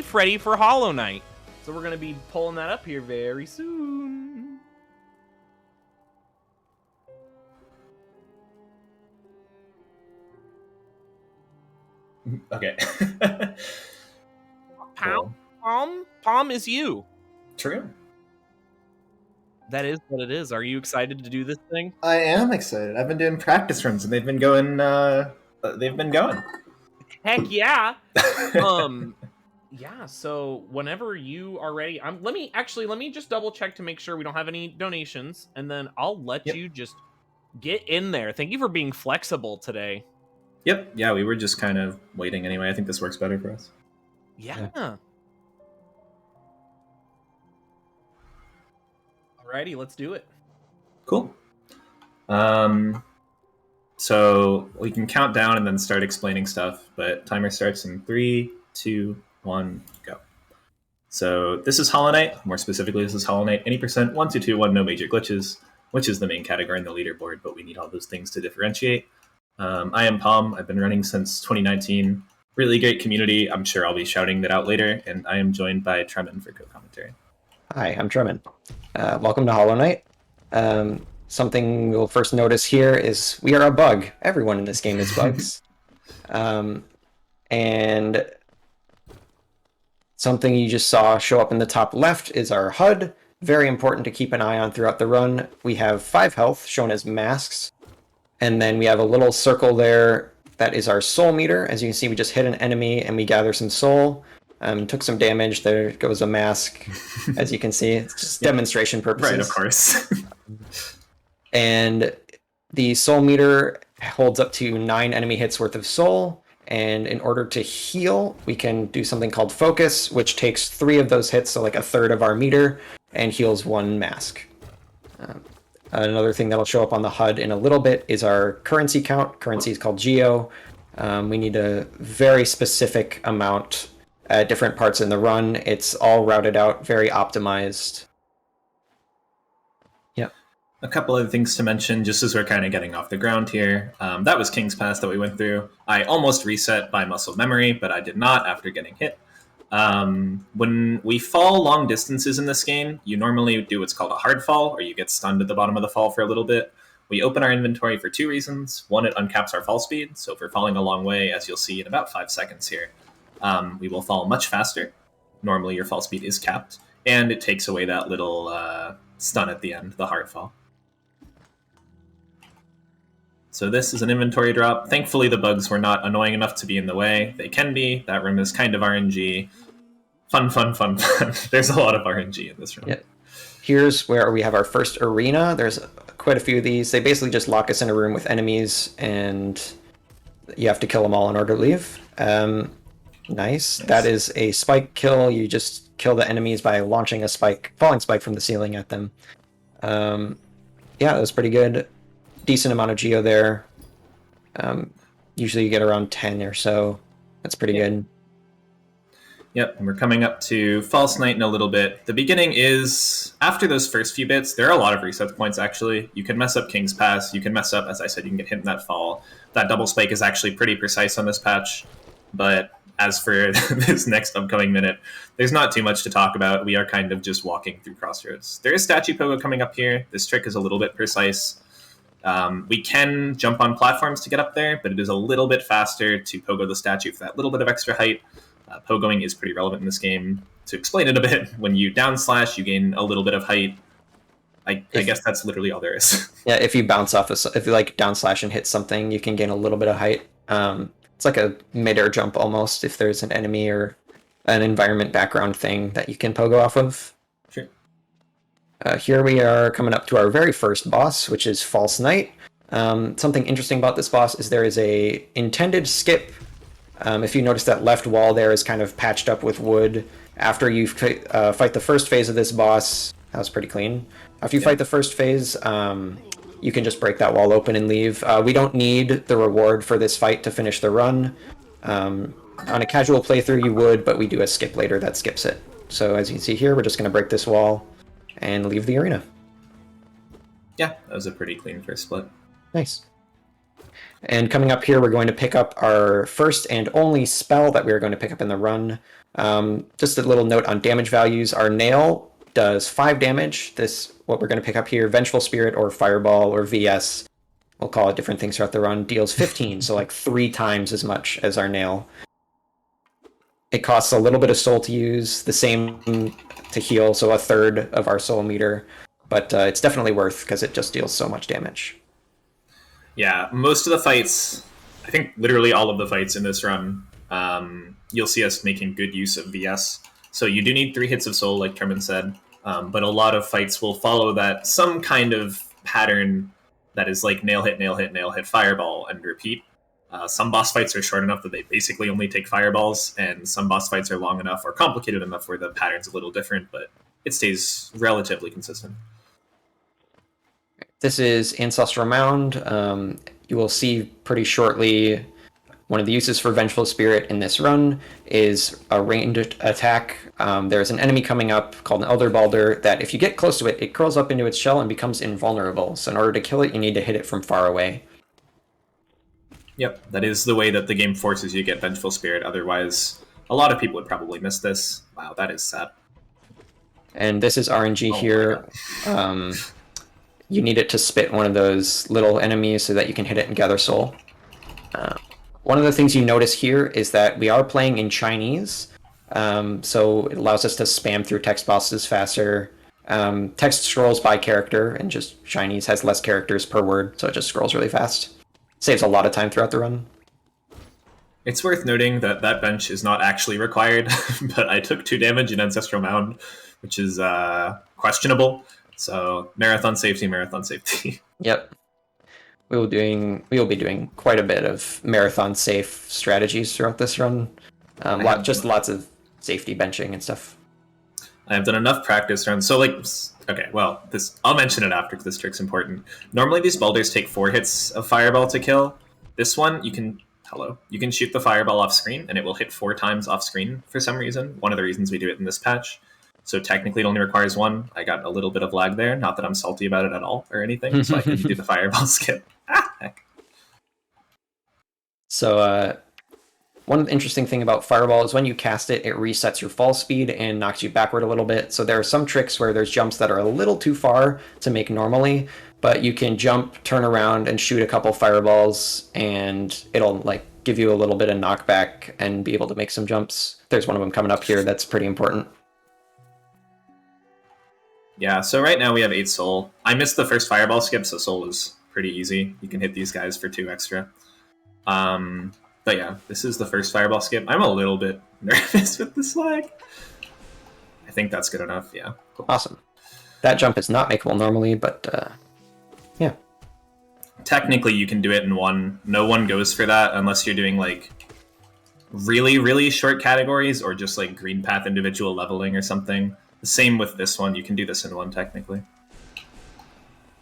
Leaf ready for Hollow Knight. So we're going to be pulling that up here very soon. Okay. Palm is you. True. That is what it is. Are you excited to do this thing? I am excited. I've been doing practice runs and they've been going. Heck yeah. Yeah, so whenever you are ready, let me just double check to make sure we don't have any donations, and then I'll let you just get in there. Thank you for being flexible today. Yep. Yeah, we were just kind of waiting anyway. I think this works better for us. Yeah. Alrighty, let's do it. Cool. So we can count down and then start explaining stuff, but timer starts in 3, 2, 1, go. So this is Hollow Knight. More specifically, this is Hollow Knight any percent 1 2 2 1 no major glitches, which is the main category in the leaderboard, but we need all those things to differentiate. I am Palm. I've been running since 2019. Really great community. I'm sure I'll be shouting that out later, and I am joined by Tremin for co-commentary. Hi, I'm Tremin. Welcome to Hollow Knight. Something you'll first notice here is we are a bug. Everyone in this game is bugs. And something you just saw show up in the top left is our HUD. Very important to keep an eye on throughout the run. We have 5 health shown as masks. And then we have a little circle there that is our soul meter. As you can see, we just hit an enemy and we gather some soul. Took some damage. There goes a mask. As you can see, it's just demonstration purposes. Right, of course. And the soul meter holds up to 9 enemy hits worth of soul. And in order to heal, we can do something called focus, which takes 3 of those hits, so like a third of our meter, and heals 1 mask. Another thing that'll show up on the HUD in a little bit is our currency count. Currency is called Geo. We need a very specific amount at different parts in the run. It's all routed out, very optimized. Yep. A couple other things to mention, just as we're kind of getting off the ground here. That was King's Pass that we went through. I almost reset by muscle memory, but I did not after getting hit. When we fall long distances in this game, you normally do what's called a hard fall, or you get stunned at the bottom of the fall for a little bit. We open our inventory for 2 reasons. One, it uncaps our fall speed, so if we're falling a long way, as you'll see in about 5 seconds here, we will fall much faster. Normally your fall speed is capped, and it takes away that little stun at the end, the hard fall. So this is an inventory drop. Thankfully, the bugs were not annoying enough to be in the way. They can be. That room is kind of RNG. Fun. There's a lot of RNG in this room. Yep. Here's where we have our first arena. There's quite a few of these. They basically just lock us in a room with enemies, and you have to kill them all in order to leave. Nice. That is a spike kill. You just kill the enemies by launching a falling spike from the ceiling at them. Yeah, that was pretty good. Decent amount of geo there. Usually you get around 10 or so. That's pretty good. Yep, and we're coming up to False Knight in a little bit. The beginning is, after those first few bits, there are a lot of reset points, actually. You can mess up King's Pass, you can mess up, as I said, you can get hit in that fall. That double spike is actually pretty precise on this patch, but as for this next upcoming minute, there's not too much to talk about. We are kind of just walking through Crossroads. There is Statue Pogo coming up here. This trick is a little bit precise. We can jump on platforms to get up there, but it is a little bit faster to pogo the statue for that little bit of extra height. Pogoing is pretty relevant in this game. To explain it a bit, when you down slash, you gain a little bit of height. I guess that's literally all there is. Yeah, if you bounce off, if you like down slash and hit something, you can gain a little bit of height. It's like a mid-air jump almost if there's an enemy or an environment background thing that you can pogo off of. Sure. Here we are coming up to our very first boss, which is False Knight. Something interesting about this boss is there is a intended skip. If you notice that left wall there is kind of patched up with wood. After you fight the first phase of this boss, that was pretty clean. After you fight the first phase, you can just break that wall open and leave. We don't need the reward for this fight to finish the run. On a casual playthrough you would, but we do a skip later that skips it. So as you can see here, we're just going to break this wall and leave the arena. Yeah, that was a pretty clean first split. Nice. And coming up here, we're going to pick up our first and only spell that we're going to pick up in the run. Just a little note on damage values. Our nail does 5 damage. This, what we're going to pick up here, Vengeful Spirit or Fireball or VS, we'll call it different things throughout the run, deals 15, so like 3 times as much as our nail. It costs a little bit of soul to use, the same to heal, so a third of our soul meter, but it's definitely worth because it just deals so much damage. Yeah, most of the fights, I think literally all of the fights in this run, you'll see us making good use of VS. So you do need 3 hits of soul, like Termin said, but a lot of fights will follow that some kind of pattern that is like nail hit, nail hit, nail hit, fireball, and repeat. Some boss fights are short enough that they basically only take fireballs, and some boss fights are long enough or complicated enough where the pattern's a little different, but it stays relatively consistent. This is Ancestral Mound. You will see pretty shortly one of the uses for Vengeful Spirit in this run is a ranged attack. There's an enemy coming up called an Elder Balder that if you get close to it, it curls up into its shell and becomes invulnerable. So in order to kill it, you need to hit it from far away. Yep, that is the way that the game forces you to get Vengeful Spirit. Otherwise, a lot of people would probably miss this. Wow, that is sad. And this is RNG here. You need it to spit one of those little enemies so that you can hit it and gather soul. One of the things you notice here is that we are playing in Chinese, so it allows us to spam through text boxes faster. Text scrolls by character, and just Chinese has less characters per word, so it just scrolls really fast. Saves a lot of time throughout the run. It's worth noting that that bench is not actually required, but I took 2 damage in Ancestral Mound, which is questionable. So marathon safety, marathon safety. Yep. We will be doing quite a bit of marathon safe strategies throughout this run. Lots of safety benching and stuff. I have done enough practice runs. So okay, well, I'll mention it after because this trick's important. Normally these boulders take 4 hits of fireball to kill. This one, you can shoot the fireball off screen and it will hit 4 times off screen for some reason. One of the reasons we do it in this patch. So technically it only requires 1. I got a little bit of lag there. Not that I'm salty about it at all or anything. So I can do the fireball skip. So one interesting thing about Fireball is when you cast it, it resets your fall speed and knocks you backward a little bit. So there are some tricks where there's jumps that are a little too far to make normally, but you can jump, turn around, and shoot a couple fireballs, and it'll like give you a little bit of knockback and be able to make some jumps. There's one of them coming up here that's pretty important. Yeah, so right now we have 8 soul. I missed the first fireball skip, so soul is pretty easy. You can hit these guys for 2 extra. But yeah, this is the first fireball skip. I'm a little bit nervous with this lag. I think that's good enough, yeah. Cool. Awesome. That jump is not makeable normally, but yeah. Technically you can do it in 1. No one goes for that unless you're doing like really, really short categories or just like green path individual leveling or something. The same with this one. You can do this in 1 technically.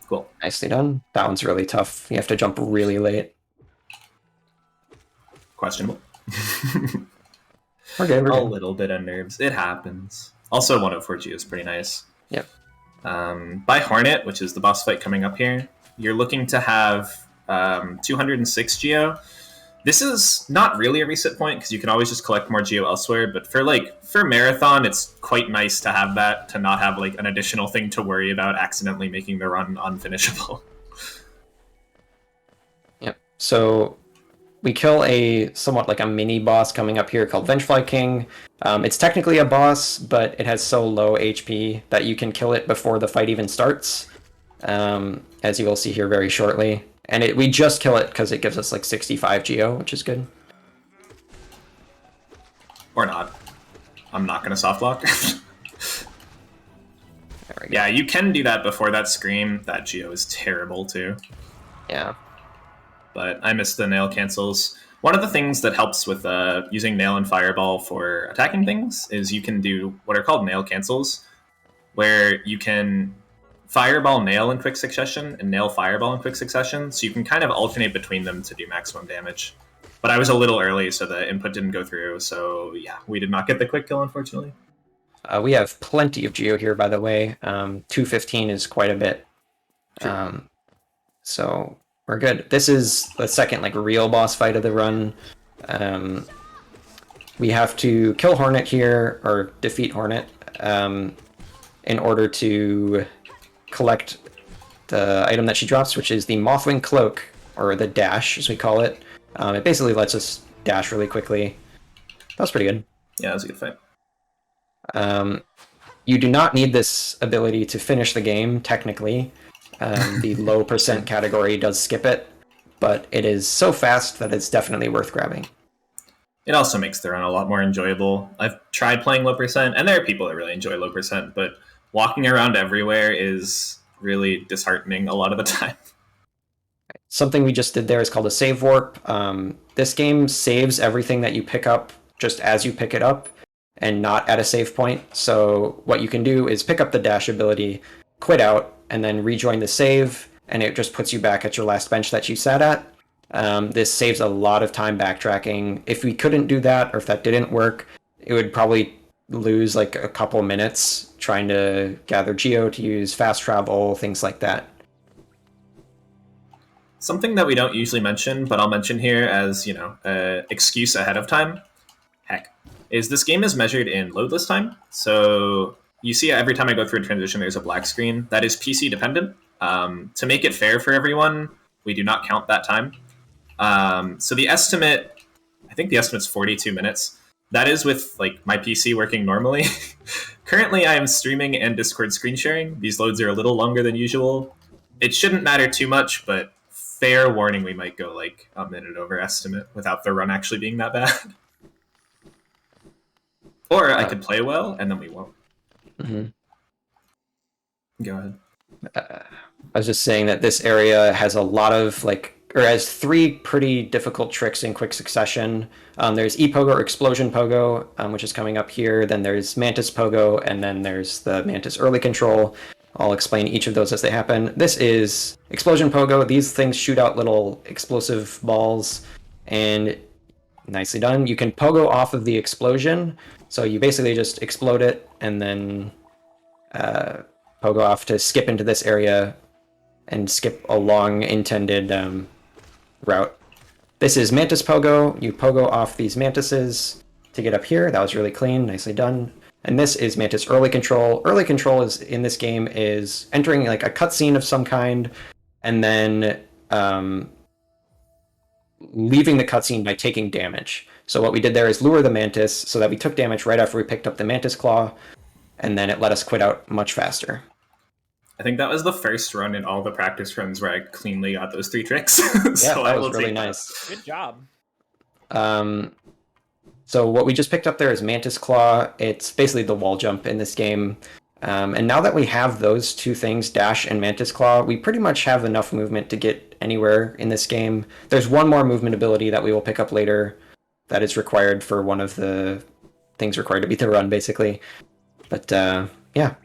Cool. Nicely done. That one's really tough. You have to jump really late. Questionable. We're good. A little bit of nerves. It happens. Also, 104 Geo is pretty nice. Yep. By Hornet, which is the boss fight coming up here, you're looking to have 206 Geo. This is not really a reset point because you can always just collect more Geo elsewhere, but for Marathon, it's quite nice to have that, to not have like an additional thing to worry about accidentally making the run unfinishable. Yep. So we kill a somewhat like a mini boss coming up here called Vengefly King. It's technically a boss, but it has so low HP that you can kill it before the fight even starts, as you will see here very shortly. And we just kill it because it gives us like 65 Geo, which is good. Or not. I'm not going to soft lock. Yeah, you can do that before that scream. That Geo is terrible too. Yeah. But I missed the nail cancels. One of the things that helps with using nail and fireball for attacking things is you can do what are called nail cancels, where you can fireball nail in quick succession and nail fireball in quick succession, so you can kind of alternate between them to do maximum damage. But I was a little early, so the input didn't go through, so yeah, we did not get the quick kill, unfortunately. We have plenty of Geo here, by the way. 215 is quite a bit. Sure. So we're good. This is the second like real boss fight of the run. we have to kill Hornet here, or defeat Hornet, in order to collect the item that she drops, which is the Mothwing Cloak, or the Dash, as we call it. It basically lets us dash really quickly. That was pretty good. Yeah, that was a good fight. You do not need this ability to finish the game, technically. The low percent category does skip it, but it is so fast that it's definitely worth grabbing. It also makes the run a lot more enjoyable. I've tried playing low percent, and there are people that really enjoy low percent, but walking around everywhere is really disheartening a lot of the time. Something we just did there is called a save warp. This game saves everything that you pick up just as you pick it up, and not at a save point. So what you can do is pick up the dash ability, quit out, and then rejoin the save, and it just puts you back at your last bench that you sat at. This saves a lot of time backtracking. If we couldn't do that, or if that didn't work, it would probably lose like a couple minutes trying to gather geo to use fast travel, things like that. Something that we don't usually mention, but I'll mention here as, excuse ahead of time, is this game is measured in loadless time. So you see every time I go through a transition, there's a black screen. That is PC dependent. To make it fair for everyone, we do not count that time. So the estimate, I think the estimate's 42 minutes. That is with like my PC working normally. Currently, I am streaming and Discord screen sharing. These loads are a little longer than usual. It shouldn't matter too much, but fair warning, we might go like a minute over estimate without the run actually being that bad. Or I could play well, and then we won't. Mm-hmm. Go ahead. I was just saying that this area has a lot of has 3 pretty difficult tricks in quick succession. There's E-Pogo or Explosion Pogo, which is coming up here. Then there's Mantis Pogo, and then there's the Mantis Early Control. I'll explain each of those as they happen. This is Explosion Pogo. These things shoot out little explosive balls, and nicely done. You can pogo off of the explosion, so you basically just explode it, and then pogo off to skip into this area and skip a long intended route. This is Mantis Pogo. You pogo off these mantises to get up here. That was really clean, nicely done. And this is Mantis Early Control. Early Control is in this game is entering like a cutscene of some kind, and then leaving the cutscene by taking damage. So what we did there is lure the mantis so that we took damage right after we picked up the mantis claw, and then it let us quit out much faster. I think that was the first run in all the practice runs where I cleanly got those 3 tricks. So that was really nice. Good job. So what we just picked up there is Mantis Claw. It's basically the wall jump in this game. And now that we have those 2 things, Dash and Mantis Claw, we pretty much have enough movement to get anywhere in this game. There's one more movement ability that we will pick up later that is required for one of the things required to beat the run, basically. But, yeah.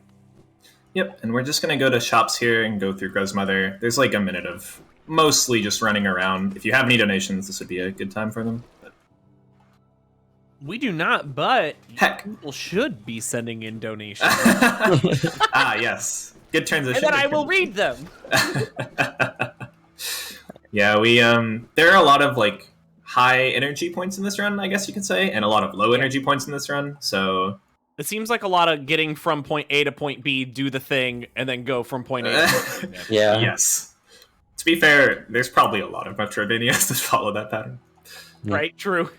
Yep, and we're just going to go to shops here and go through Grow's Mother. There's like a minute of mostly just running around. If you have any donations, this would be a good time for them. We do not, but Heck. People should be sending in donations. Yes. Good transition. And then I will read them. Yeah, we there are a lot of like high energy points in this run, I guess you could say, and a lot of low energy points in this run. So it seems like a lot of getting from point A to point B, do the thing, and then go from point A to point B. Yeah. Yes. To be fair, there's probably a lot of Metroidvanias that follow that pattern. Right, true.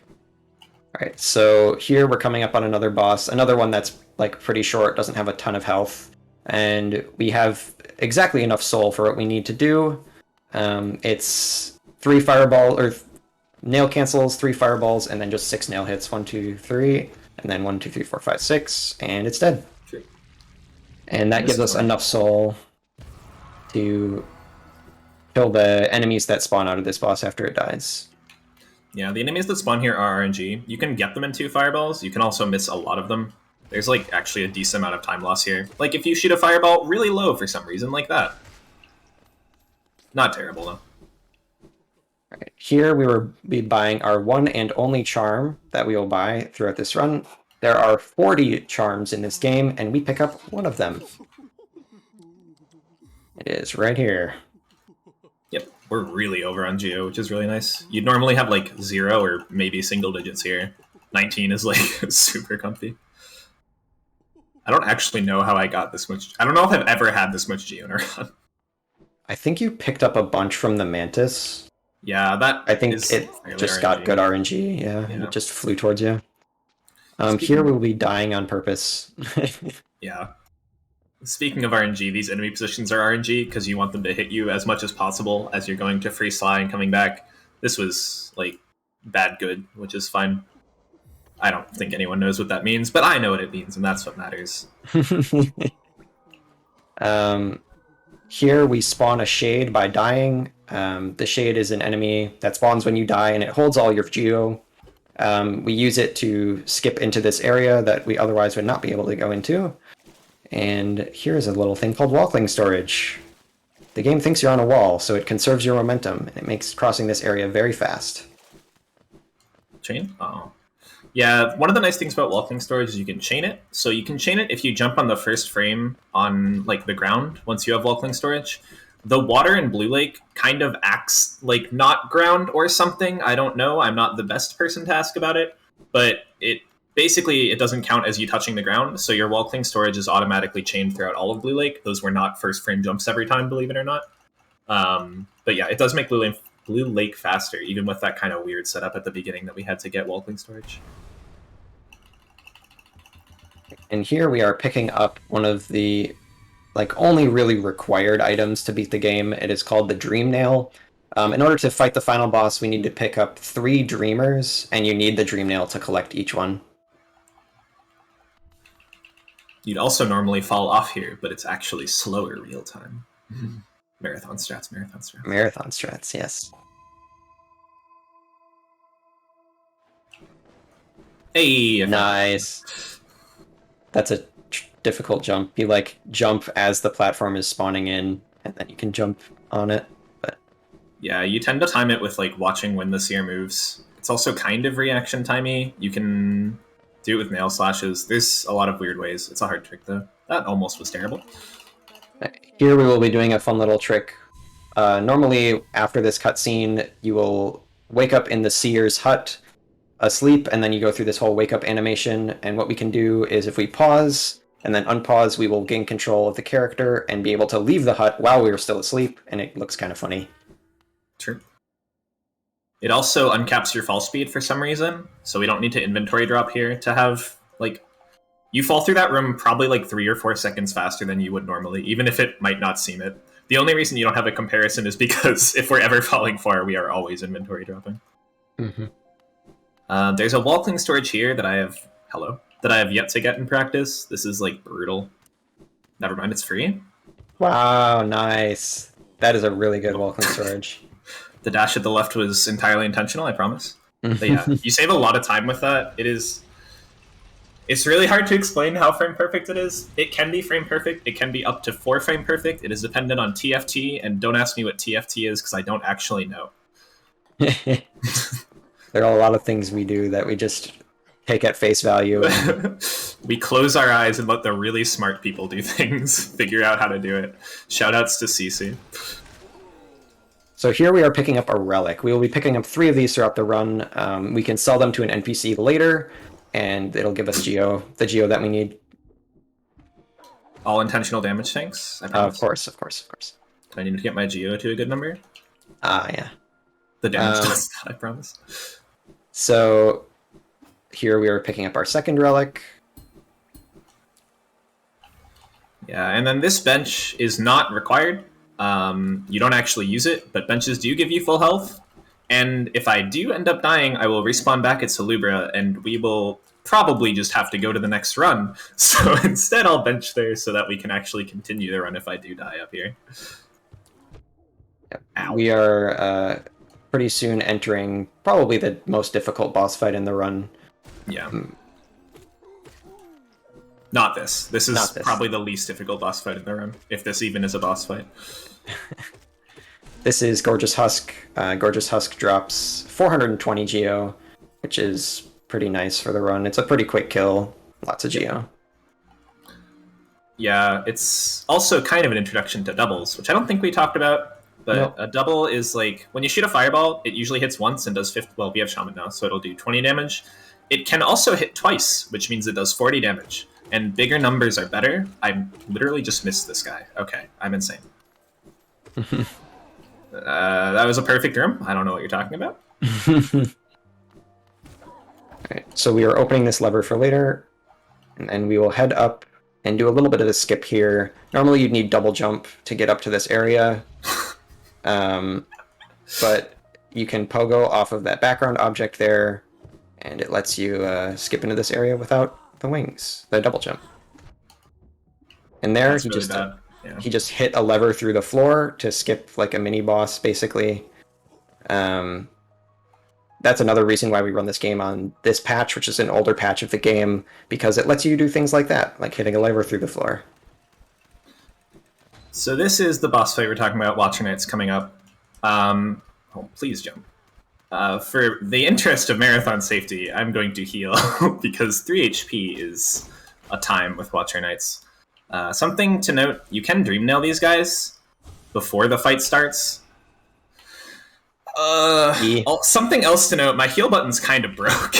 Alright, so here we're coming up on another boss, another one that's like pretty short, doesn't have a ton of health, and we have exactly enough soul for what we need to do. It's 3 fireball or nail cancels, 3 fireballs, and then just 6 nail hits. 1, 2, 3, and then 1, 2, 3, 4, 5, 6, and it's dead. True. And that gives us enough soul to kill the enemies that spawn out of this boss after it dies. Yeah, the enemies that spawn here are RNG. You can get them in 2 fireballs. You can also miss a lot of them. There's like actually a decent amount of time loss here. Like if you shoot a fireball really low for some reason like that. Not terrible though. Right. Here we will be buying our one and only charm that we will buy throughout this run. There are 40 charms in this game, and we pick up one of them. It is right here. Yep, we're really over on Geo, which is really nice. You'd normally have like 0 or maybe single digits here. 19 is like super comfy. I don't actually know how I got this much. I don't know if I've ever had this much Geo in a run. I think you picked up a bunch from the Mantis. Yeah, that I think is it fairly just RNG. got good RNG. Yeah, Yeah. it just flew towards you. Speaking- Here we'll be dying on purpose. Yeah. Speaking of RNG, these enemy positions are RNG because you want them to hit you as much as possible as you're going to free fly and coming back. This was like bad good, which is fine. I don't think anyone knows what that means, but I know what it means, and that's what matters. Here we spawn a Shade by dying. The Shade is an enemy that spawns when you die, and it holds all your Geo. We use it to skip into this area that we otherwise would not be able to go into. And here's a little thing called Walkling Storage. The game thinks you're on a wall, so it conserves your momentum, and it makes crossing this area very fast. Chain? Oh. Yeah, one of the nice things about walking storage is you can chain it. So you can chain it if you jump on the first frame on like the ground once you have walking storage. The water in Blue Lake kind of acts like not ground or something. I don't know. I'm not the best person to ask about it, but it doesn't count as you touching the ground. So your walking storage is automatically chained throughout all of Blue Lake. Those were not first frame jumps every time, believe it or not. But yeah, it does make Blue Lake faster, even with that kind of weird setup at the beginning that we had to get walking storage. And here we are picking up one of the only really required items to beat the game. It is called the Dream Nail. In order to fight the final boss, we need to pick up 3 Dreamers, and you need the Dream Nail to collect each one. You'd also normally fall off here, but it's actually slower real time. Marathon strats. Marathon strats, yes. Hey! Nice. That's a difficult jump. You jump as the platform is spawning in, and then you can jump on it. But yeah, you tend to time it with watching when the seer moves. It's also kind of reaction timey. You can do it with nail slashes. There's a lot of weird ways. It's a hard trick though. That almost was terrible. here we will be doing a fun little trick. Normally, after this cutscene, you will wake up in the seer's hut, asleep, and then you go through this whole wake up animation. And what we can do is if we pause and then unpause, we will gain control of the character and be able to leave the hut while we are still asleep, and it looks kind of funny. True. It also uncaps your fall speed for some reason, so we don't need to inventory drop here to have, you fall through that room probably 3 or 4 seconds faster than you would normally, even if it might not seem it. The only reason you don't have a comparison is because if we're ever falling far, we are always inventory dropping. Mm-hmm. There's a walkling storage here that I have yet to get in practice. This is brutal. Never mind, it's free. Wow, nice. That is a really good walking storage. The dash at the left was entirely intentional, I promise. But yeah, you save a lot of time with that. It's really hard to explain how frame perfect it is. It can be frame perfect. It can be up to 4 frame perfect. It is dependent on TFT, and don't ask me what TFT is because I don't actually know. There are a lot of things we do that we just take at face value. We close our eyes and let the really smart people do things, figure out how to do it. Shoutouts to CC. So here we are picking up a relic. We will be picking up 3 of these throughout the run. We can sell them to an NPC later, and it'll give us the geo that we need. All intentional damage tanks? Of course. Do I need to get my geo to a good number? Yeah. The damage does that, I promise. So here we are picking up our second relic. Yeah, and then this bench is not required. You don't actually use it, but benches do give you full health. And if I do end up dying, I will respawn back at Salubra, and we will probably just have to go to the next run. So instead, I'll bench there so that we can actually continue the run if I do die up here. Ow. We are pretty soon entering probably the most difficult boss fight in the run. Yeah. Not this. This is probably the least difficult boss fight in the run, if this even is a boss fight. This is Gorgeous Husk. Gorgeous Husk drops 420 geo, which is pretty nice for the run. It's a pretty quick kill. Lots of geo. Yeah, it's also kind of an introduction to doubles, which I don't think we talked about. But Nope. A double is when you shoot a fireball, it usually hits once and does 50. Well, we have Shaman now, so it'll do 20 damage. it can also hit twice, which means it does 40 damage. And bigger numbers are better. I literally just missed this guy. Okay, I'm insane. That was a perfect room. I don't know what you're talking about. Alright, so we are opening this lever for later, and then we will head up and do a little bit of a skip here. Normally you'd need double jump to get up to this area, but you can pogo off of that background object there, and it lets you skip into this area without the wings, the double jump. And there, That's really bad. Yeah. he just hit a lever through the floor to skip like a mini boss, basically. That's another reason why we run this game on this patch, which is an older patch of the game, because it lets you do things like that, like hitting a lever through the floor. So this is the boss fight we're talking about. Watcher Knight's coming up. Oh, please jump. For the interest of marathon safety, I'm going to heal because 3 HP is a time with Watcher Knights. Something to note, you can Dream Nail these guys before the fight starts. Something else to note, my heal button's kind of broke.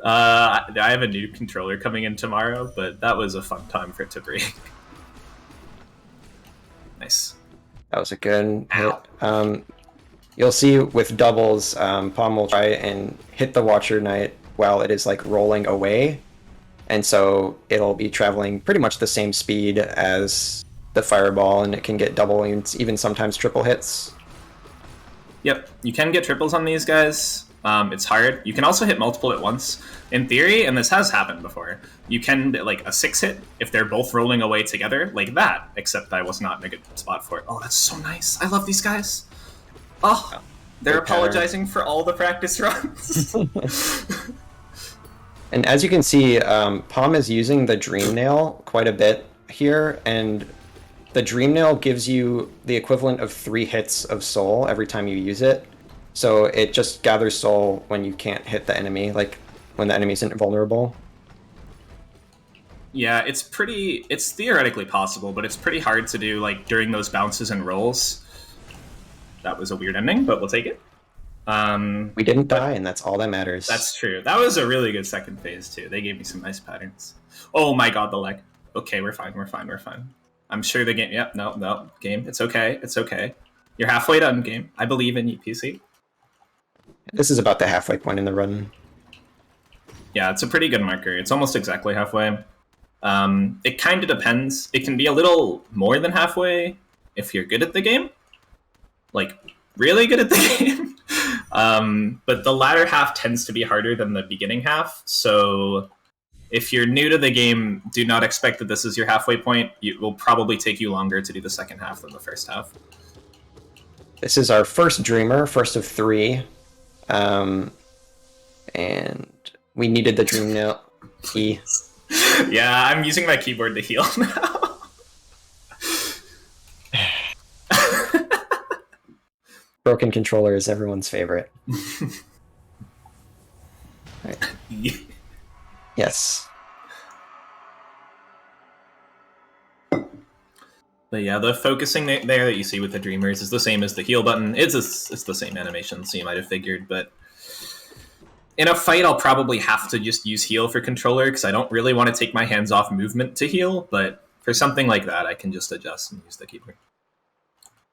I have a new controller coming in tomorrow, but that was a fun time for it to break. Nice. That was a good hit. You'll see with doubles, Palm will try and hit the Watcher Knight while it is like rolling away. And so it'll be traveling pretty much the same speed as the fireball, and it can get double and even sometimes triple hits. Yep, you can get triples on these guys. It's hard. You can also hit multiple at once. In theory, and this has happened before, you can like a 6-hit if they're both rolling away together, like that, except I was not in a good spot for it. Oh, that's so nice. I love these guys. Oh, they're apologizing for all the practice runs. And as you can see, Palm is using the Dream Nail quite a bit here, and the Dream Nail gives you the equivalent of 3 hits of soul every time you use it. So it just gathers soul when you can't hit the enemy, like when the enemy isn't vulnerable. Yeah, it's theoretically possible, but it's pretty hard to do like during those bounces and rolls. That was a weird ending, but we'll take it. We didn't die, and that's all that matters. That's true. That was a really good second phase, too. They gave me some nice patterns. Oh my god, the leg. Okay, we're fine. I'm sure the game... Yep, no, game. It's okay. You're halfway done, game. I believe in you, PC. This is about the halfway point in the run. Yeah, it's a pretty good marker. It's almost exactly halfway. It kind of depends. It can be a little more than halfway if you're good at the game. Like, really good at the game. But the latter half tends to be harder than the beginning half, so if you're new to the game, do not expect that this is your halfway point. It will probably take you longer to do the second half than the first half. This is our first Dreamer, first of 3. And we needed the Dream Nail key. Yeah, I'm using my keyboard to heal now. Broken controller is everyone's favorite. Right. Yes. But yeah, the focusing there that you see with the Dreamers is the same as the heal button. It's the same animation, so you might have figured, but in a fight I'll probably have to just use heal for controller, because I don't really want to take my hands off movement to heal, but for something like that I can just adjust and use the keyboard.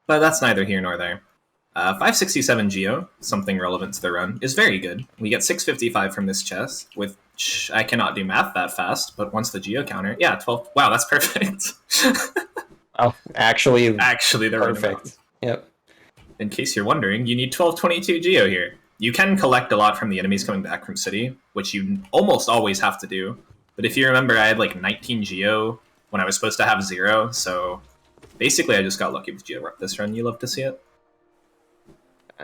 But that's neither here nor there. 567 Geo, something relevant to the run, is very good. We get 655 from this chest, which I cannot do math that fast, but once the Geo counter, yeah, 12. Wow, that's perfect. Oh, actually, the right perfect. amount. Yep. In case you're wondering, you need 1222 Geo here. You can collect a lot from the enemies coming back from City, which you almost always have to do. But if you remember, I had like 19 Geo when I was supposed to have 0, so basically I just got lucky with Geo this run. You love to see it.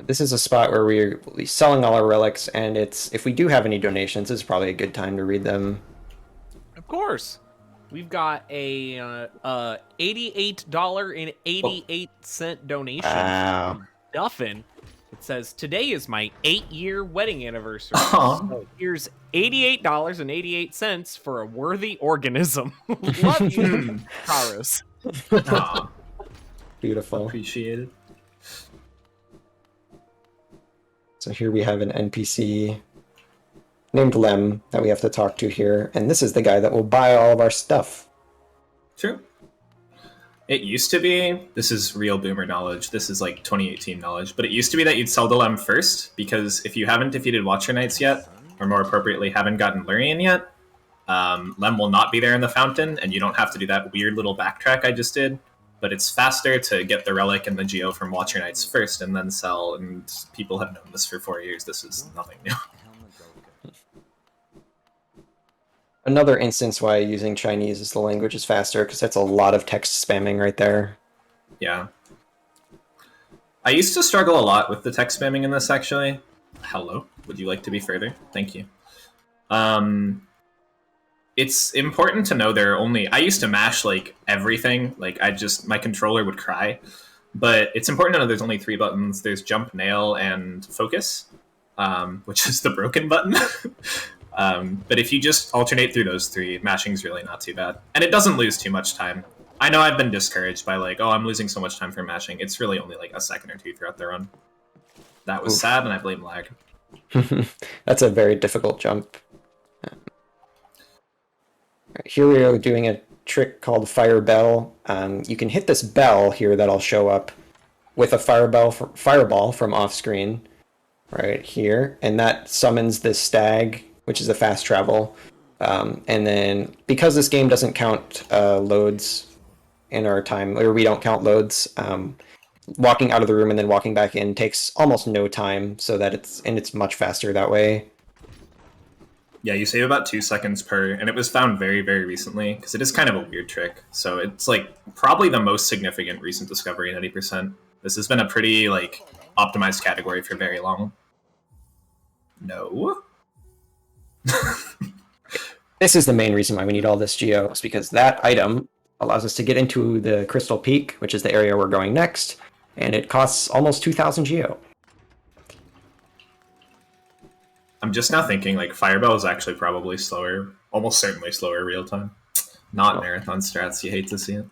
This is a spot where we're selling all our relics, and if we do have any donations, it's probably a good time to read them. Of course. We've got a $88.88 donation from Duffin. It says, today is my 8-year wedding anniversary. So here's $88.88 for a worthy organism. Love you, Karos. Beautiful. Appreciate it. So here we have an NPC named Lem that we have to talk to here, and this is the guy that will buy all of our stuff. True. It used to be, this is real boomer knowledge, this is like 2018 knowledge, but it used to be that you'd sell the Lem first, because if you haven't defeated Watcher Knights yet, or more appropriately, haven't gotten Lurian yet, Lem will not be there in the fountain, and you don't have to do that weird little backtrack I just did, but it's faster to get the Relic and the Geo from Watcher Knights first and then sell, and people have known this for 4 years, this is nothing new. Another instance why using Chinese as the language is faster, because that's a lot of text spamming right there. Yeah. I used to struggle a lot with the text spamming in this, actually. Hello, would you like to be further? Thank you. It's important to know there are only... I used to mash, like, everything. Like, my controller would cry. But it's important to know there's only 3 buttons. There's jump, nail, and focus, which is the broken button. But if you just alternate through those 3, mashing's really not too bad. And it doesn't lose too much time. I know I've been discouraged by, like, oh, I'm losing so much time for mashing. It's really only, like, a second or 2 throughout the run. That was sad, and I blame lag. That's a very difficult jump. Right, here we are doing a trick called Fire Bell. You can hit this bell here that'll show up with a fireball from off-screen right here, and that summons this stag, which is a fast travel. And then, because this game doesn't count loads in our time, or we don't count loads, walking out of the room and then walking back in takes almost no time, so that it's much faster that way. Yeah, you save about 2 seconds per, and it was found very, very recently, because it is kind of a weird trick. So it's, like, probably the most significant recent discovery in 80%. This has been a pretty, like, optimized category for very long. No? This is the main reason why we need all this geo, is because that item allows us to get into the Crystal Peak, which is the area we're going next, and it costs almost 2,000 geo. I'm just now thinking, like, Fireball is actually probably slower, almost certainly slower real time. Not marathon strats, you hate to see it.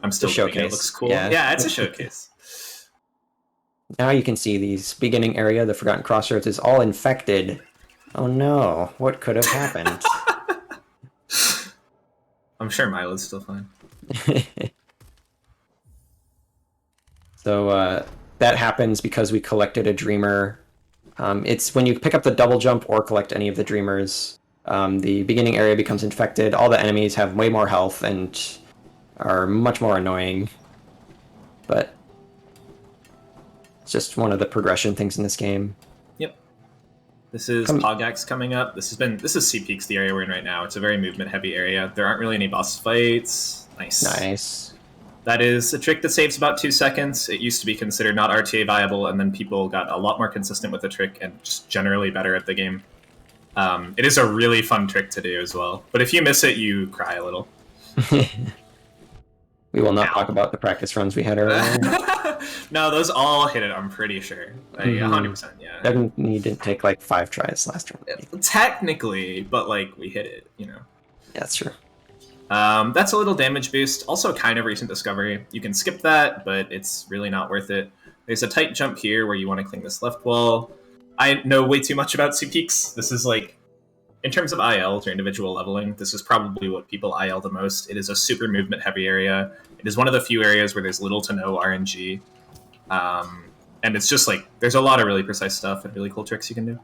I'm still thinking it looks cool. Yeah, it's a showcase. Now you can see these beginning area, the Forgotten Crossroads, is all infected. Oh no, what could have happened? I'm sure Milo's still fine. So that happens because we collected a Dreamer. It's when you pick up the double jump or collect any of the Dreamers, the beginning area becomes infected. All the enemies have way more health and are much more annoying. But it's just one of the progression things in this game. Yep. This is Pogax coming up. This is Sea Peaks, the area we're in right now. It's a very movement-heavy area. There aren't really any boss fights. Nice. That is a trick that saves about 2 seconds. It used to be considered not RTA viable, and then people got a lot more consistent with the trick and just generally better at the game. It is a really fun trick to do as well. But if you miss it, you cry a little. We will not talk about the practice runs we had earlier. No, those all hit it, I'm pretty sure. 100%, yeah. Devin didn't take like 5 tries last round. Technically, but like we hit it, you know. Yeah, that's true. That's a little damage boost. Also kind of recent discovery. You can skip that, but it's really not worth it. There's a tight jump here where you want to clean this left wall. I know way too much about Sea Peaks. This is like, in terms of ILs or individual leveling, this is probably what people IL the most. It is a super movement heavy area. It is one of the few areas where there's little to no RNG. And it's just like, there's a lot of really precise stuff and really cool tricks you can do.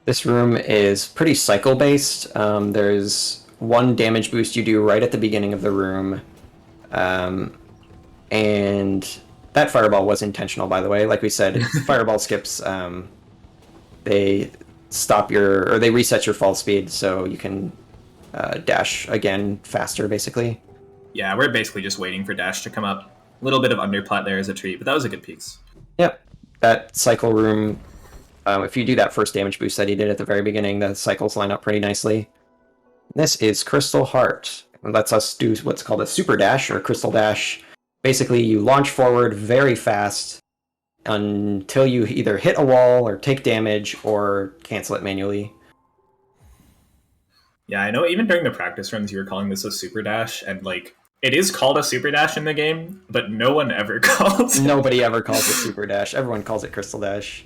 This room is pretty cycle-based. There's one damage boost you do right at the beginning of the room. And that fireball was intentional, by the way. Like we said, fireball skips, they stop or they reset your fall speed, so you can dash again faster, basically. Yeah, we're basically just waiting for dash to come up. A little bit of underplat there as a treat, but that was a good piece. Yep. That cycle room, if you do that first damage boost that he did at the very beginning, the cycles line up pretty nicely. This is Crystal Heart. It lets us do what's called a super dash or crystal dash. Basically, you launch forward very fast until you either hit a wall or take damage or cancel it manually. Yeah, I know even during the practice runs you were calling this a super dash, and like It is called a super dash in the game, but no one ever calls it. Nobody ever calls it Super Dash. Everyone calls it Crystal Dash.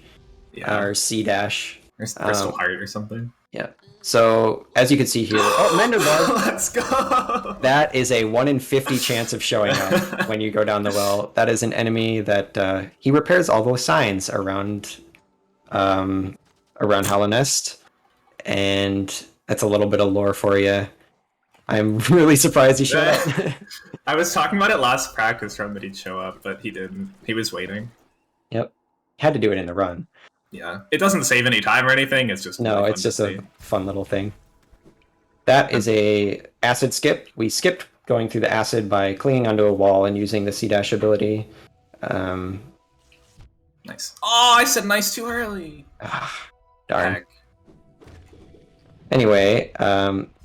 Yeah. Or C Dash. Or Crystal Heart or something. Yeah. So, as you can see here... Oh, Mendobug! Let's go! That is a 1 in 50 chance of showing up when you go down the well. That is an enemy that he repairs all those signs around Hollow Nest. And that's a little bit of lore for you. I'm really surprised he showed up. I was talking about it last practice run that he'd show up, but he didn't. He was waiting. Yep. Had to do it in the run. Yeah. It doesn't save any time or anything. It's just No, really it's fun just to a see. fun little thing. That is a acid skip. We skipped going through the acid by clinging onto a wall and using the C-dash ability. Nice. Oh, I said nice too early. Darn. Heck. Anyway,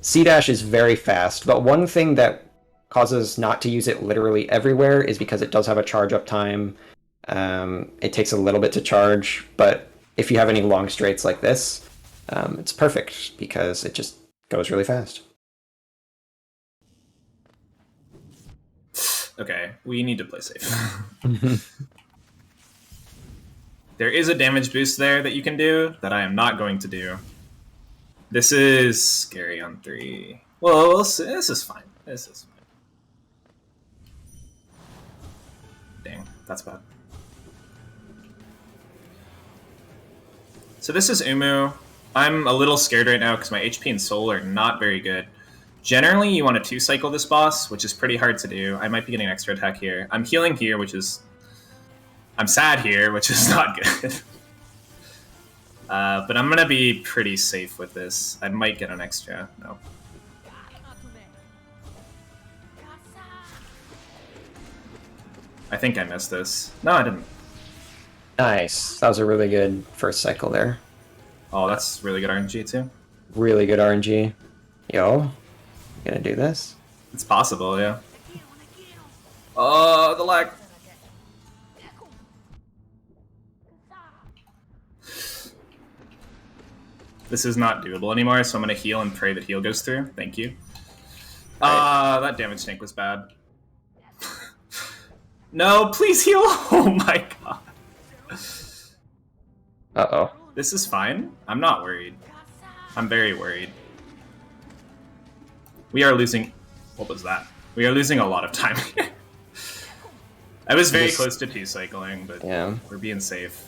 C-dash is very fast, but one thing that causes not to use it literally everywhere is because it does have a charge up time. It takes a little bit to charge, but if you have any long straights like this, it's perfect because it just goes really fast. Okay, we need to play safe. There is a damage boost there that you can do that I am not going to do. This is scary on 3. Well, we'll see. This is fine. This is fine. Dang, that's bad. So this is Umu. I'm a little scared right now because my HP and soul are not very good. Generally, you want to 2-cycle this boss, which is pretty hard to do. I might be getting an extra attack here. I'm healing here, which is... I'm sad here, which is not good. But I'm going to be pretty safe with this. I might get an extra. No. I think I missed this. No, I didn't. Nice. That was a really good first cycle there. Oh, that's really good RNG, too. Really good RNG. Yo, gonna do this? It's possible, yeah. Oh, the lag. This is not doable anymore, so I'm going to heal and pray that heal goes through. Thank you. That damage tank was bad. No, please heal! Oh my god. Uh-oh. This is fine. I'm not worried. I'm very worried. We are losing... What was that? We are losing a lot of time here. I was very close to 2-cycling, but yeah. We're being safe.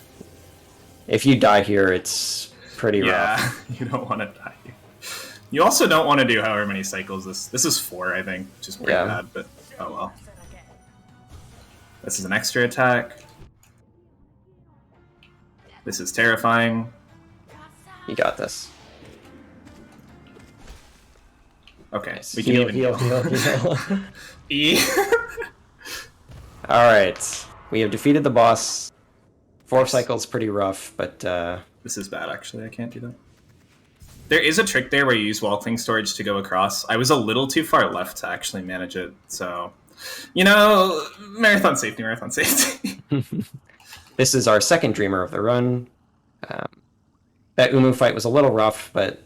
If you die here, it's pretty rough. Yeah, you don't want to die. You also don't want to do however many cycles this is 4, I think, which is pretty bad, but oh well. This is an extra attack. This is terrifying. You got this. Okay, Nice. we can even heal. E. Alright, we have defeated the boss. 4 cycles pretty rough, but This is bad, actually. I can't do that. There is a trick there where you use wall cling storage to go across. I was a little too far left to actually manage it, so... You know, marathon safety, marathon safety. This is our second Dreamer of the run. That Umu fight was a little rough, but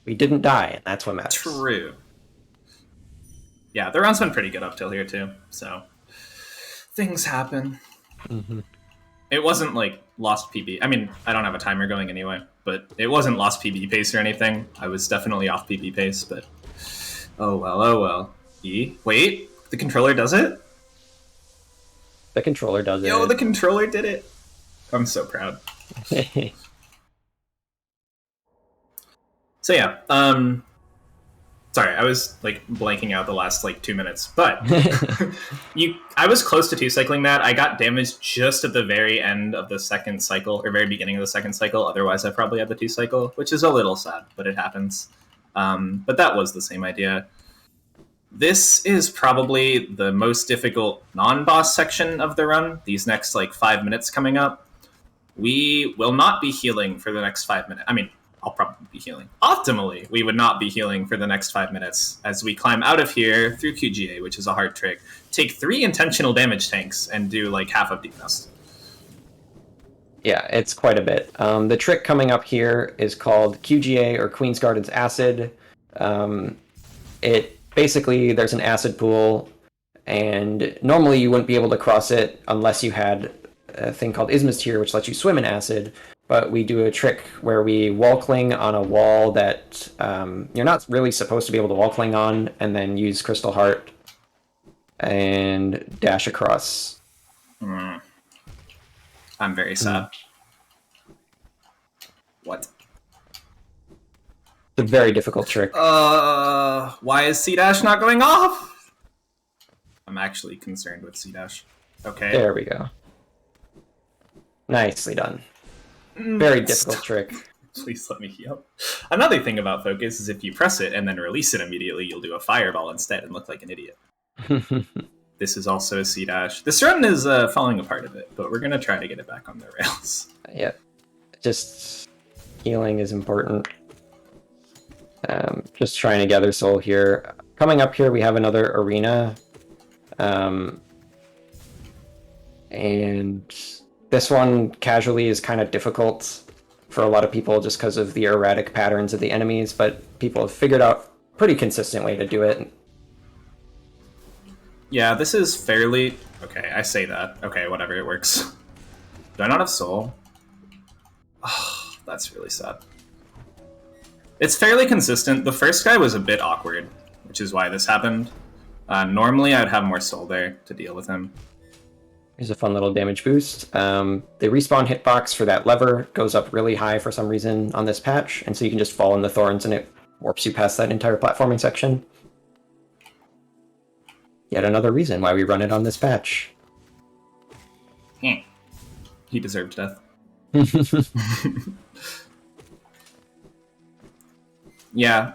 we didn't die, and that's what matters. True. Yeah, the run's been pretty good up till here, too, so... Things happen. Mm-hmm. It wasn't, like, lost PB. I mean, I don't have a timer going anyway, but it wasn't lost PB pace or anything. I was definitely off PB pace, but... Oh well, oh well. E? Wait, the controller does it? The controller does it. Yo, the controller did it! I'm so proud. So yeah, sorry, I was like blanking out the last like 2 minutes, but I was close to 2-cycling that. I got damaged just at the very end of the second cycle, or very beginning of the second cycle. Otherwise, I probably had the 2-cycle, which is a little sad, but it happens. But that was the same idea. This is probably the most difficult non-boss section of the run. These next like 5 minutes coming up, we will not be healing for the next 5 minutes. I mean, I'll probably be healing. Optimally, we would not be healing for the next 5 minutes as we climb out of here through QGA, which is a hard trick. Take 3 intentional damage tanks and do like half of Deep Nest. Yeah, it's quite a bit. The trick coming up here is called QGA, or Queen's Garden's Acid. It basically, there's an acid pool and normally you wouldn't be able to cross it unless you had a thing called Isma's Tear, which lets you swim in acid. But we do a trick where we wall cling on a wall that you're not really supposed to be able to wall cling on, and then use Crystal Heart and dash across. I'm very sad. What? It's a very difficult trick. Why is C-Dash not going off? I'm actually concerned with C-Dash. Okay. There we go. Nicely done. Very difficult trick. Please let me heal. Another thing about Focus is if you press it and then release it immediately, you'll do a Fireball instead and look like an idiot. This is also a C-Dash. This run is falling apart a bit, but we're going to try to get it back on the rails. Yep. Just healing is important. Just trying to gather soul here. Coming up here, we have another arena. And this one casually is kind of difficult for a lot of people just because of the erratic patterns of the enemies, but people have figured out a pretty consistent way to do it. Yeah, this is fairly... Okay, I say that. Okay, whatever, it works. Do I not have soul? Oh, that's really sad. It's fairly consistent. The first guy was a bit awkward, which is why this happened. Normally, I'd have more soul there to deal with him. Here's a fun little damage boost. The respawn hitbox for that lever goes up really high for some reason on this patch, and so you can just fall in the thorns and it warps you past that entire platforming section. Yet another reason why we run it on this patch. He deserved death. Yeah,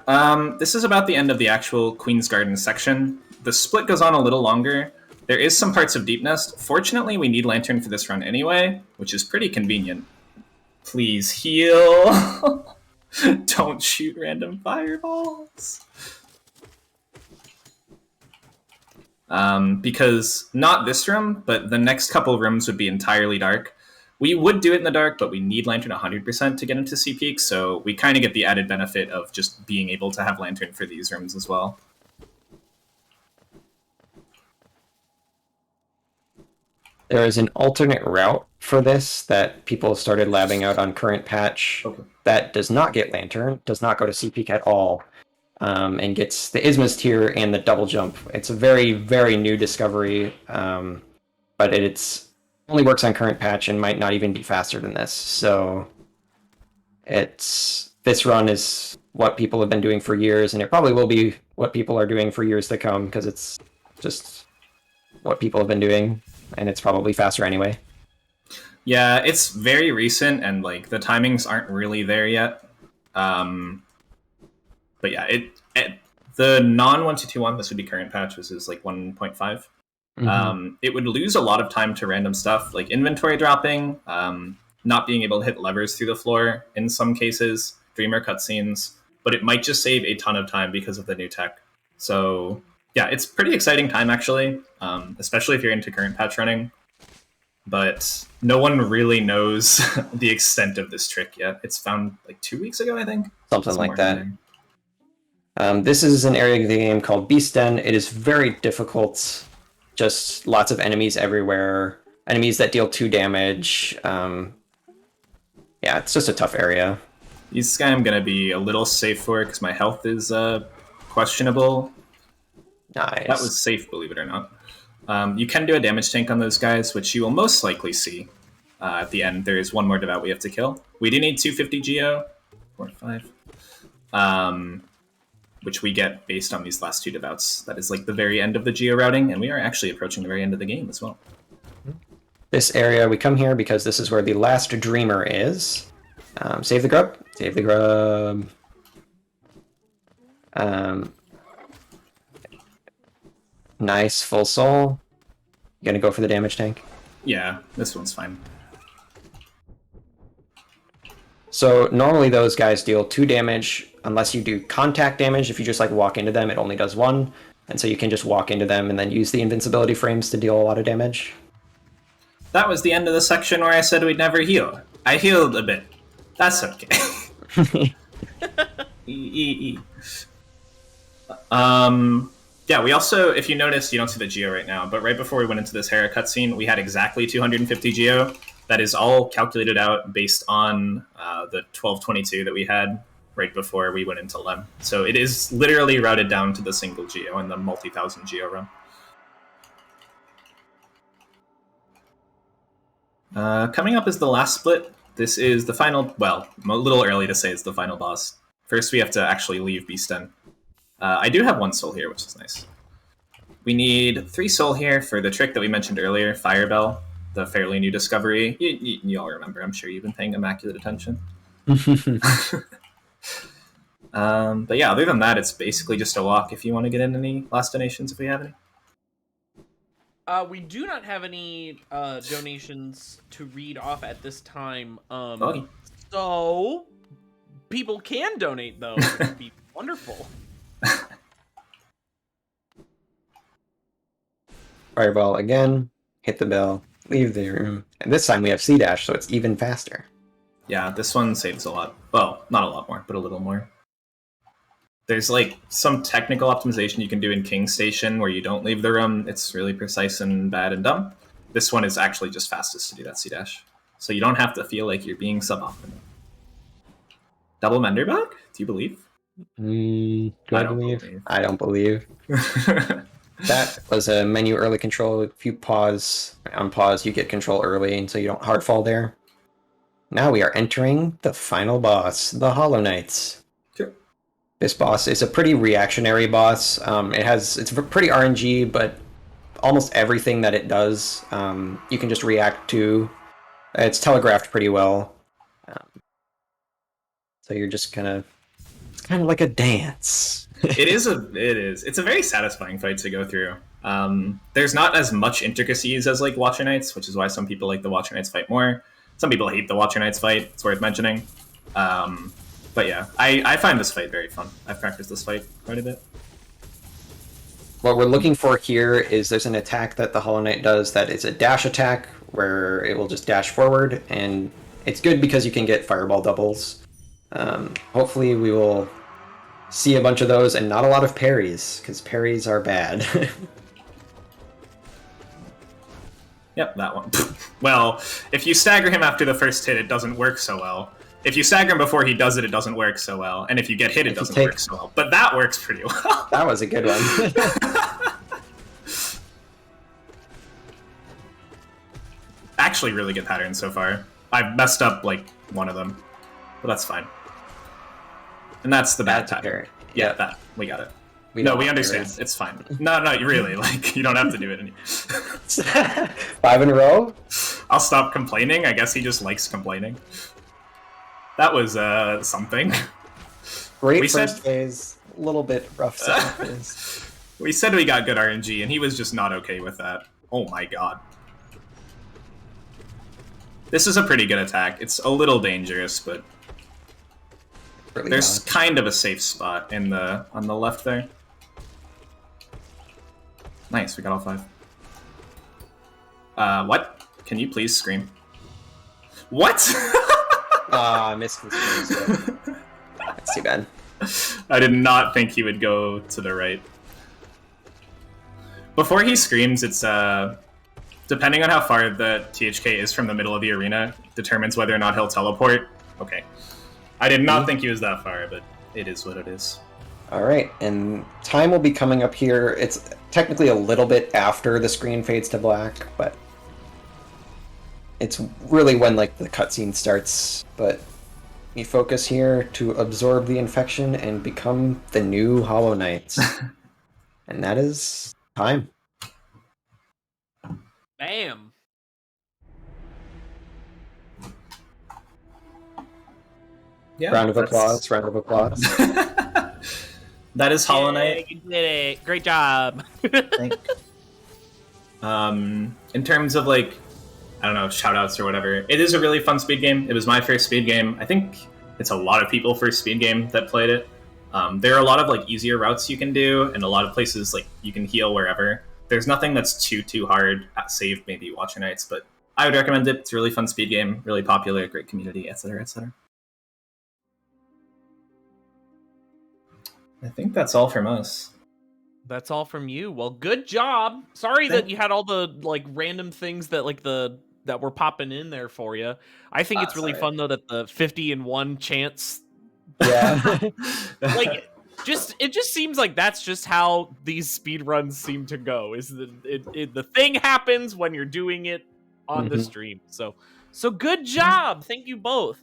this is about the end of the actual Queen's Garden section. The split goes on a little longer. There is some parts of Deep Nest. Fortunately, we need Lantern for this run anyway, which is pretty convenient. Please heal. Don't shoot random fireballs. Because not this room, but the next couple rooms would be entirely dark. We would do it in the dark, but we need Lantern 100% to get into Sea Peak, so we kind of get the added benefit of just being able to have Lantern for these rooms as well. There is an alternate route for this that people started labbing out on current patch that does not get Lantern, does not go to Sea Peak at all, and gets the Isma's Tear and the double jump. It's a very, very new discovery, but it's only works on current patch and might not even be faster than this. So this run is what people have been doing for years, and it probably will be what people are doing for years to come because it's just what people have been doing, and it's probably faster anyway. Yeah, it's very recent, and like the timings aren't really there yet. But yeah, the non-1221, this would be current patch, this is like 1.5. It would lose a lot of time to random stuff, like inventory dropping, not being able to hit levers through the floor in some cases, Dreamer cutscenes, but it might just save a ton of time because of the new tech. So yeah, it's pretty exciting time actually, especially if you're into current patch running. But no one really knows the extent of this trick yet. It's found like 2 weeks ago, I think. Something like that. This is an area of the game called Beast Den. It is very difficult. Just lots of enemies everywhere. Enemies that deal 2 damage. Yeah, it's just a tough area. This guy I'm going to be a little safe for because my health is questionable. Nice. That was safe, believe it or not. You can do a damage tank on those guys, which you will most likely see at the end. There is one more Devout we have to kill. We do need 250 Geo. 4 to 5. Which we get based on these last 2 Devouts. That is like the very end of the Geo routing, and we are actually approaching the very end of the game as well. This area, we come here because this is where the last Dreamer is. Save the grub. Save the grub. Nice, full soul. You gonna go for the damage tank? Yeah, this one's fine. So normally those guys deal 2 damage unless you do contact damage. If you just like walk into them, it only does 1. And so you can just walk into them and then use the invincibility frames to deal a lot of damage. That was the end of the section where I said we'd never heal. I healed a bit. That's okay. Yeah, we also, if you notice, you don't see the geo right now, but right before we went into this Hera cutscene, we had exactly 250 geo. That is all calculated out based on the 1222 that we had right before we went into Lem. So it is literally routed down to the single geo in the multi-thousand geo run. Coming up is the last split. This is the final, well, a little early to say it's the final boss. First, we have to actually leave Beasten. I do have 1 soul here, which is nice. We need 3 soul here for the trick that we mentioned earlier, Firebell, the fairly new discovery. You all remember, I'm sure you've been paying immaculate attention. But yeah, other than that, it's basically just a walk if you want to get in any last donations, if we have any. We do not have any donations to read off at this time. Okay. So people can donate, though. It would be wonderful. Fireball again, hit the bell, leave the room. And this time we have C-Dash, so it's even faster. Yeah, this one saves a lot. Well, not a lot more, but a little more. There's like some technical optimization you can do in King Station where you don't leave the room. It's really precise and bad and dumb. This one is actually just fastest to do that C-Dash. So you don't have to feel like you're being suboptimal. Double Menderbug? Do you believe? Do I don't believe? I don't believe. That was a menu early control. If you pause, on pause, you get control early, and so you don't hard fall there. Now we are entering the final boss, the Hollow Knights. Sure. This boss is a pretty reactionary boss. It's pretty RNG, but almost everything that it does, you can just react to. It's telegraphed pretty well. So you're just it's kind of like a dance. It is. It's a very satisfying fight to go through. There's not as much intricacies as like Watcher Knights, which is why some people like the Watcher Knights fight more. Some people hate the Watcher Knights fight. It's worth mentioning. But yeah, I find this fight very fun. I've practiced this fight quite a bit. What we're looking for here is there's an attack that the Hollow Knight does that is a dash attack where it will just dash forward, and it's good because you can get fireball doubles. Hopefully we will see a bunch of those and not a lot of parries, because parries are bad. Yep, that one. Well, if you stagger him after the first hit, it doesn't work so well. If you stagger him before he does it, it doesn't work so well. And if you get hit, it doesn't work so well. But that works pretty well. That was a good one. Actually, really good pattern so far. I've messed up, like, one of them. But that's fine. And that's the bad pattern. Yeah, that. We got it. We understand. It's fine. No, really. Like, you don't have to do it anymore. 5 in a row? I'll stop complaining. I guess he just likes complaining. That was, something. Great first phase. A little bit rough second phase. We said we got good RNG, and he was just not okay with that. Oh my god. This is a pretty good attack. It's a little dangerous, but really there's kind of a safe spot on the left there. Nice, we got all 5. What? Can you please scream? What? I missed this. That's too bad. I did not think he would go to the right. Before he screams, it's depending on how far the THK is from the middle of the arena, determines whether or not he'll teleport. Okay. I did not think he was that far, but it is what it is. Alright, and time will be coming up here. It's technically a little bit after the screen fades to black, but it's really when like the cutscene starts. But we focus here to absorb the infection and become the new Hollow Knights. And that is time. Bam. Yeah, round of applause. That is Hollow Knight. You did it. Great job. In terms of like, I don't know, shoutouts or whatever, it is a really fun speed game. It was my first speed game. I think it's a lot of people first speed game that played it. There are a lot of like easier routes you can do, and a lot of places like you can heal wherever. There's nothing that's too hard, save maybe Watcher Knights, but I would recommend it. It's a really fun speed game, really popular, great community, etc., etc. I think that's all from us. That's all from you. Well, good job. Sorry that you had all the like random things that that were popping in there for you. I think it's really Sorry. fun though that the 50-1 chance, Yeah. like, it just seems like that's just how these speed runs seem to go. Is the thing happens when you're doing it on the Mhm. stream. So good job. Thank you both.